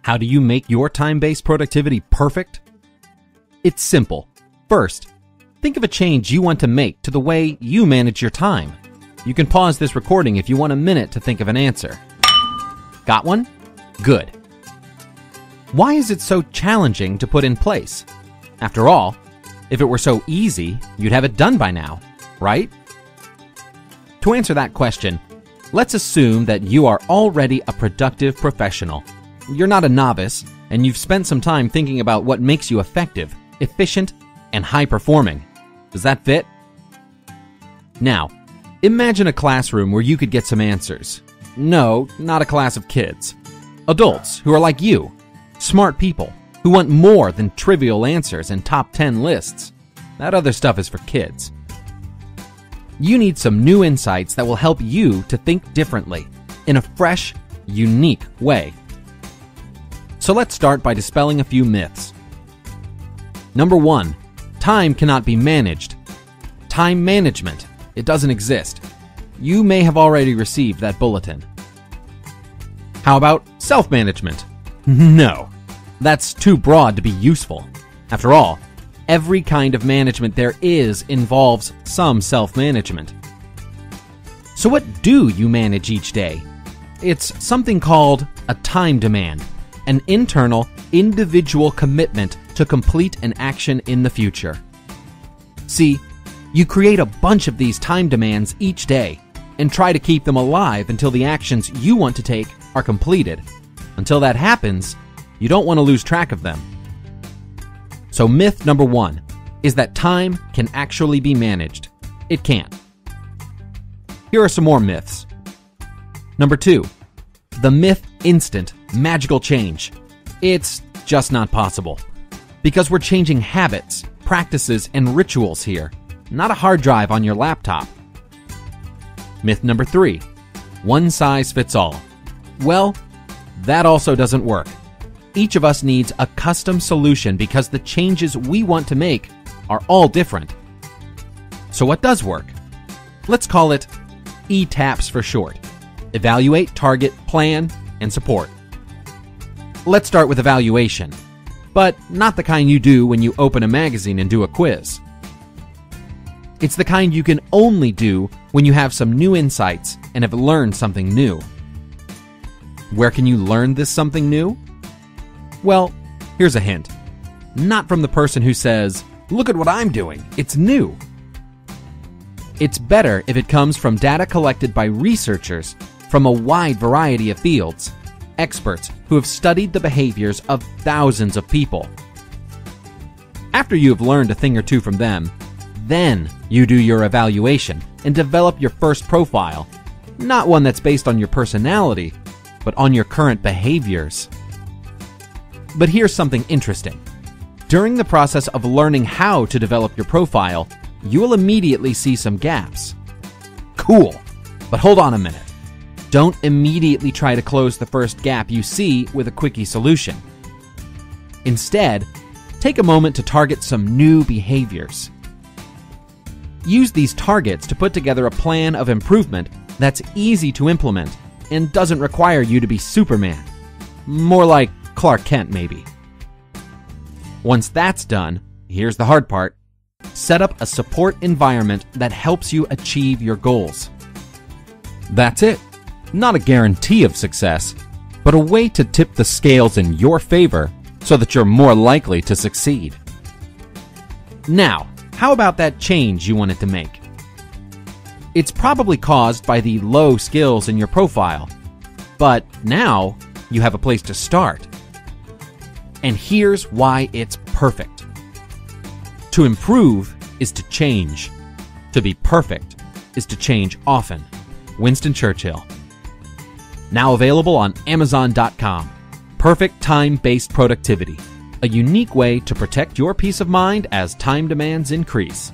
How do you make your time-based productivity perfect? It's simple. First, think of a change you want to make to the way you manage your time. You can pause this recording if you want a minute to think of an answer. Got one? Good. Why is it so challenging to put in place? After all, if it were so easy, you'd have it done by now, right? To answer that question, let's assume that you are already a productive professional. You're not a novice, and you've spent some time thinking about what makes you effective, efficient, and high-performing. Does that fit? Now, imagine a classroom where you could get some answers. No, not a class of kids. Adults who are like you. Smart people who want more than trivial answers and top 10 lists. That other stuff is for kids. You need some new insights that will help you to think differently, in a fresh, unique way. So let's start by dispelling a few myths. Number 1, time cannot be managed. Time management, it doesn't exist. You may have already received that bulletin. How about self-management? No, that's too broad to be useful. After all, every kind of management there is involves some self-management. So what do you manage each day? It's something called a time demand, an internal, individual commitment to complete an action in the future. See, you create a bunch of these time demands each day and try to keep them alive until the actions you want to take are completed. Until that happens, you don't want to lose track of them. So myth number 1 is that time can actually be managed. It can't. Here are some more myths. Number 2, the myth instant, magical change. It's just not possible. Because we're changing habits, practices, and rituals here, not a hard drive on your laptop. Myth number 3, one size fits all. Well, that also doesn't work. Each of us needs a custom solution because the changes we want to make are all different. So what does work? Let's call it ETAPS for short. Evaluate, target, plan, and support. Let's start with evaluation, but not the kind you do when you open a magazine and do a quiz. It's the kind you can only do when you have some new insights and have learned something new. Where can you learn this something new? Well, here's a hint. Not from the person who says, "Look at what I'm doing, it's new." It's better if it comes from data collected by researchers from a wide variety of fields, experts who have studied the behaviors of thousands of people. After you have learned a thing or two from them, then you do your evaluation and develop your first profile, not one that's based on your personality, but on your current behaviors. But here's something interesting. During the process of learning how to develop your profile, you will immediately see some gaps. Cool, but hold on a minute. Don't immediately try to close the first gap you see with a quickie solution. Instead, take a moment to target some new behaviors. Use these targets to put together a plan of improvement that's easy to implement and doesn't require you to be Superman. More like Clark Kent, maybe. Once that's done, here's the hard part. Set up a support environment that helps you achieve your goals. That's it. Not a guarantee of success, but a way to tip the scales in your favor so that you're more likely to succeed. Now, how about that change you wanted to make? It's probably caused by the low skills in your profile, but now you have a place to start. And here's why it's perfect. To improve is to change. To be perfect is to change often. Winston Churchill. Now available on Amazon.com. Perfect time-based productivity. A unique way to protect your peace of mind as time demands increase.